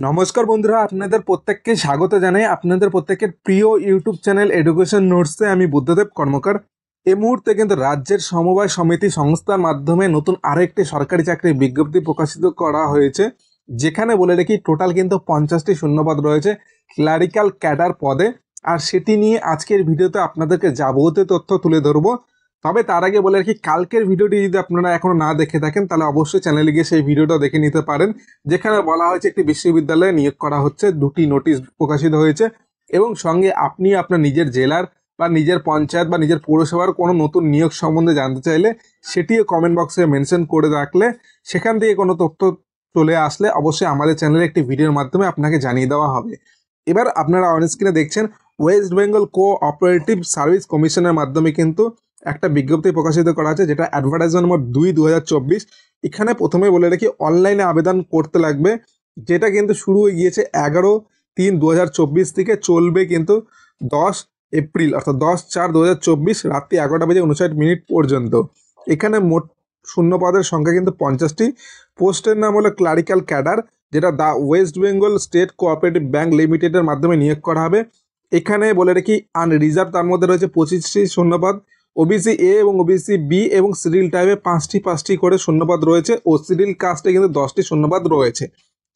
নমস্কার বন্ধুরা, আপনাদের প্রত্যেককে স্বাগত জানাই আপনাদের প্রত্যেকের প্রিয় ইউটিউব চ্যানেল এডুকেশন নোটসে। আমি বুদ্ধদেব কর্মকার। এই মুহূর্তে কিন্তু রাজ্যের সমবায় সমিতি সংস্থার মাধ্যমে নতুন আরেকটি সরকারি চাকরির বিজ্ঞপ্তি প্রকাশিত করা হয়েছে, যেখানে বলে রেখি টোটাল কিন্তু 50টি শূন্যপদ রয়েছে ক্লারিক্যাল ক্যাডার পদে। আর সেটি নিয়ে আজকের ভিডিওতে আপনাদেরকে যাবতীয় তথ্য তুলে ধরবো। তবে তার আগে বলে রাখি, কালকের ভিডিওটি যদি আপনারা এখনো না দেখে থাকেন তাহলে অবশ্যই চ্যানেলে গিয়ে সেই ভিডিওটা দেখে নিতে পারেন, যেখানে বলা হয়েছে একটি বিশ্ববিদ্যালয়ে নিয়োগ করা হচ্ছে, দুটি নোটিশ প্রকাশিত হয়েছে এবং সঙ্গে আপনি আপনার নিজের জেলার বা নিজের পঞ্চায়েত বা নিজের পৌরসভার কোনো নতুন নিয়োগ সম্বন্ধে জানতে চাইলে সেটিও কমেন্ট বক্সে মেনশন করে রাখলে সেখান থেকে কোনো তথ্য চলে আসলে অবশ্যই আমাদের চ্যানেলে একটি ভিডিওর মাধ্যমে আপনাকে জানিয়ে দেওয়া হবে। এবার আপনারা অন স্ক্রিনে দেখছেন ওয়েস্ট বেঙ্গল কোঅপারেটিভ সার্ভিস কমিশনের মাধ্যমে কিন্তু একটা বিজ্ঞপ্তি প্রকাশিত করা আছে, যেটা অ্যাডভার্টাইজমেন্ট নম্বর 2/2024। এখানে প্রথমে বলে রাখি অনলাইনে আবেদন করতে লাগবে, যেটা কিন্তু শুরু হয়ে গিয়েছে 11/3/2024 থেকে, চলবে কিন্তু 10 এপ্রিল অর্থাৎ 10/4/2024 রাত্রি 11:59 পর্যন্ত। এখানে মোট শূন্য পদের সংখ্যা কিন্তু 50টি। পোস্টের নাম হলো ক্লারিক্যাল ক্যাডার, যেটা the West Bengal state cooperative bank লিমিটেডের মাধ্যমে নিয়োগ করা হবে। এখানে বলে রাখি আনরিজার্ভ তার মধ্যে রয়েছে 25টি শূন্যপদ। ওবিসি এ এবং ওবিসি বি এবং সিরিল টাইপে 5টি করে শূন্যপদ রয়েছে ও সিরিল কাস্টে কিন্তু 10টি শূন্যপদ রয়েছে।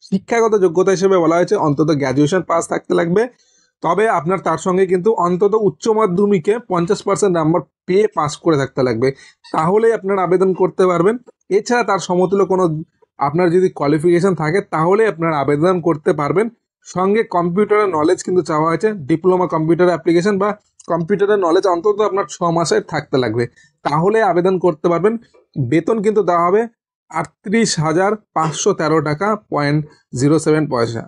শিক্ষাগত যোগ্যতা হিসেবে বলা হয়েছে অন্তত গ্র্যাজুয়েশন পাস থাকতে লাগবে, তবে আপনার তার সঙ্গে কিন্তু অন্তত উচ্চ মাধ্যমিকে 50% নাম্বার পেয়ে পাস করে থাকতে লাগবে, তাহলেই আপনারা আবেদন করতে পারবেন। এছাড়া তার সমতুল্য কোনো আপনার যদি কোয়ালিফিকেশন থাকে তাহলে আপনারা আবেদন করতে পারবেন। সঙ্গে কম্পিউটারের নলেজ কিন্তু চাওয়া হয়েছে, ডিপ্লোমা কম্পিউটার অ্যাপ্লিকেশন বা কম্পিউটারের নলেজ অন্তত আপনার 6 মাসের থাকতে লাগবে, তাহলে আবেদন করতে পারবেন। বেতন কিন্তু দেওয়া হবে 38,513 টাকা 0.07 পয়সা।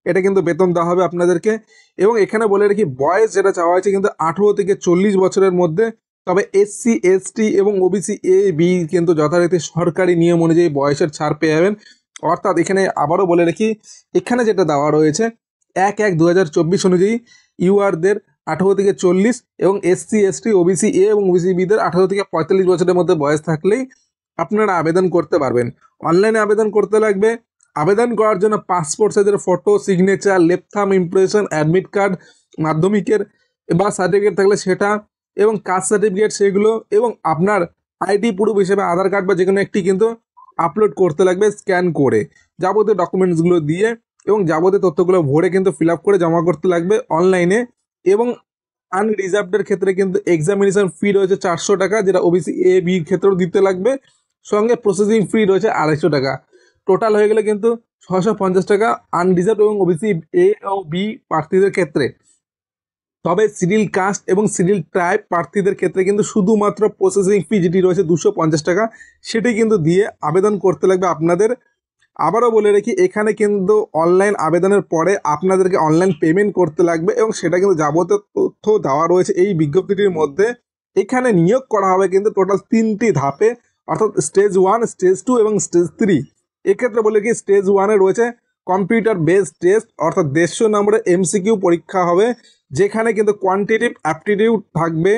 এটা কিন্তু বেতন দেওয়া হবে আপনাদেরকে। এবং এখানে বলে রাখি বয়স যেটা চাওয়া হয়েছে কিন্তু 18 থেকে 40 বছরের মধ্যে, তবে এসসি এসটি এবং ওবিসি এ বি কিন্তু যথারীতি সরকারি নিয়ম অনুযায়ী বয়সের ছাড় পেয়ে যাবেন। অর্থাৎ এখানে আবারও বলে রাখি, এখানে যেটা দেওয়া রয়েছে 1/1/2024 অনুযায়ী ইউআরদের 18 থেকে 40 এবং এসসি এসটি ওবিসি এ এবং ওবিসি বিদের 18 থেকে 45 বছরের মধ্যে বয়স থাকলেই আপনারা আবেদন করতে পারবেন। অনলাইনে আবেদন করতে লাগবে। আবেদন করার জন্য পাসপোর্ট সাইজের ফটো, সিগনেচার, লেফট থাম ইমপ্রেশন, অ্যাডমিট কার্ড মাধ্যমিকের বা সার্টিফিকেট থাকলে সেটা, এবং কাস্ট সার্টিফিকেট সেগুলো, এবং আপনার আইডি প্রুফ হিসেবে আধার কার্ড বা যে কোনো একটি কিন্তু আপলোড করতে লাগবে স্ক্যান করে, যাবতীয় ডকুমেন্টসগুলো দিয়ে এবং যাবতীয় তথ্যগুলো ভরে কিন্তু ফিল আপ করে জমা করতে লাগবে অনলাইনে। এবং আনরিজার্ভডের ক্ষেত্রে কিন্তু এক্সামিনেশন ফি রয়েছে 400 টাকা, যেটা ওবিসি এ বির ক্ষেত্রেও দিতে লাগবে। সঙ্গে প্রসেসিং ফি রয়েছে 250 টাকা। টোটাল হয়ে গেলে কিন্তু 650 টাকা আনরিজার্ভ এবং ওবিসি এ ও বি প্রার্থীদের ক্ষেত্রে। তবে সিরিল কাস্ট এবং সিরিল ট্রাইব প্রার্থীদের ক্ষেত্রে কিন্তু শুধুমাত্র প্রসেসিং ফি যেটি রয়েছে 250 টাকা, সেটি কিন্তু দিয়ে আবেদন করতে লাগবে আপনাদের। আবারও বলে রাখি, এখানে কিন্তু অনলাইন আবেদনের পরে আপনাদেরকে অনলাইন পেমেন্ট করতে লাগবে এবং সেটা কিন্তু যাবতীয় তথ্য দেওয়া রয়েছে এই বিজ্ঞপ্তিটির মধ্যে। এখানে নিয়োগ করা হবে কিন্তু টোটাল 3টি ধাপে, অর্থাৎ স্টেজ 1, স্টেজ 2 এবং স্টেজ 3। এক্ষেত্রে বলে কি স্টেজ 1-এ রয়েছে কম্পিউটার বেসড টেস্ট, অর্থাৎ 150 নম্বরের এমসিকিউ পরীক্ষা হবে, যেখানে কিন্তু কোয়ান্টিটিভ অ্যাপটিটিউড থাকবে,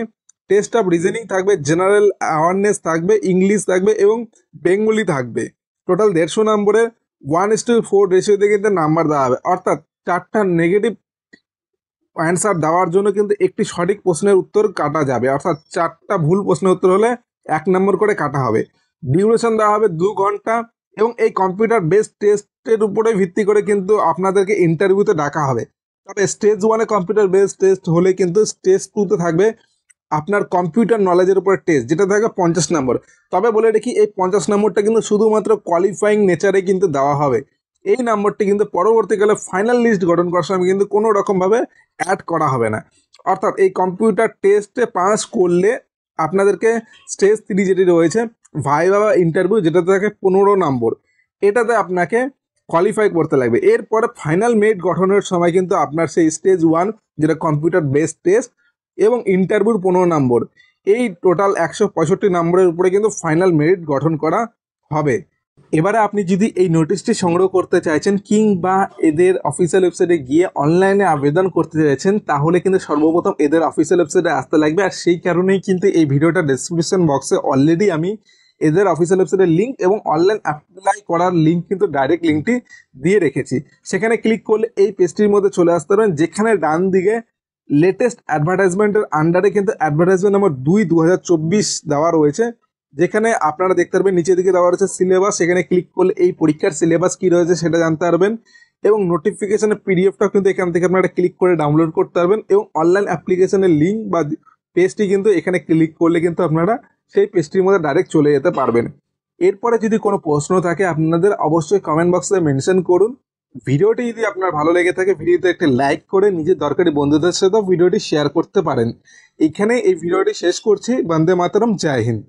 টেস্ট অফ রিজনিং থাকবে, জেনারেল অ্যাওয়ারনেস থাকবে, ইংলিশ থাকবে এবং বেঙ্গলি থাকবে। টোটাল 150 নম্বরের 1:4 রেশিওতে কিন্তু নাম্বার দেওয়া হবে, অর্থাৎ 4টা নেগেটিভ অ্যান্সার দেওয়ার জন্য কিন্তু একটি সঠিক প্রশ্নের উত্তর কাটা যাবে, অর্থাৎ 4টা ভুল প্রশ্নের উত্তর হলে 1 নম্বর করে কাটা হবে। ডিউরেশন দেওয়া হবে 2 ঘন্টা এবং এই কম্পিউটার বেসড টেস্টের উপরে ভিত্তি করে কিন্তু আপনাদেরকে ইন্টারভিউতে ডাকা হবে। তবে স্টেজ 1-এ কম্পিউটার বেসড টেস্ট হলে কিন্তু স্টেজ 2-তে থাকবে আপনার কম্পিউটার নলেজের উপরে টেস্ট, যেটা থাকবে 50 নম্বর। তবে বলে রাখি এই 50 নম্বরটা কিন্তু শুধুমাত্র কোয়ালিফাইং নেচারে কিন্তু দেওয়া হবে। এই নম্বরটি কিন্তু পরবর্তীকালে ফাইনাল লিস্ট গঠন করার সময় কিন্তু কোনো রকমভাবে অ্যাড করা হবে না। অর্থাৎ এই কম্পিউটার টেস্টে পাস করলে আপনাদেরকে স্টেজ 3 যেটি রয়েছে ভাইভা বা ইন্টারভিউ, যেটাতে থাকে 15 নম্বর, এটাতে আপনাকে কোয়ালিফাই করতে লাগবে। এরপরে ফাইনাল মেরিট গঠনের সময় কিন্তু আপনার সেই স্টেজ 1 যেটা কম্পিউটার বেসড টেস্ট এবং ইন্টারভিউর 15 নম্বর, এই টোটাল 165 নম্বরের উপরে কিন্তু ফাইনাল মেরিট গঠন করা হবে। এবারে আপনি যদি এই নোটিশটি সংগ্রহ করতে চাইছেন কিংবা এদের অফিসিয়াল ওয়েবসাইটে গিয়ে অনলাইনে আবেদন করতে চাইছেন, তাহলে কিন্তু সর্বপ্রথম এদের অফিসিয়াল ওয়েবসাইটে আসতে লাগবে। আর সেই কারণেই কিন্তু এই ভিডিওটা ডেসক্রিপশন বক্সে অলরেডি আমি এদের অফিসিয়াল ওয়েবসাইটের লিঙ্ক এবং অনলাইন অ্যাপ্লাই করার লিঙ্ক কিন্তু ডাইরেক্ট লিঙ্কটি দিয়ে রেখেছি। সেখানে ক্লিক করলে এই পেজটির মধ্যে চলে আসতে পারবেন, যেখানে ডান দিকে লেটেস্ট অ্যাডভার্টাইজমেন্টের আন্ডারে কিন্তু অ্যাডভার্টাইজমেন্ট নম্বর 2/2024 দেওয়া রয়েছে, যেখানে আপনারা দেখতে পারবেন নিচের দিকে দেওয়া রয়েছে সিলেবাস। সেখানে ক্লিক করলে এই পরীক্ষার সিলেবাস কি রয়েছে সেটা জানতে পারবেন এবং নোটিফিকেশনের পিডিএফটাও কিন্তু এখান থেকে আপনারা ক্লিক করে ডাউনলোড করতে পারবেন এবং অনলাইন অ্যাপ্লিকেশনের লিঙ্ক বা পেজটি কিন্তু এখানে ক্লিক করলে কিন্তু আপনারা সেই পেজটির মধ্যে ডাইরেক্ট চলে যেতে পারবেন। এরপরে যদি কোনো প্রশ্ন থাকে আপনাদের অবশ্যই কমেন্ট বক্সে মেনশন করুন। ভিডিওটি যদি আপনার ভালো লেগে থাকে ভিডিওতে একটা লাইক করে নিজের দরকারি বন্ধুদের সাথেও ভিডিওটি শেয়ার করতে পারেন। এইখানে এই ভিডিওটি শেষ করছি। বন্দে মাতরম, জয় হিন্দ।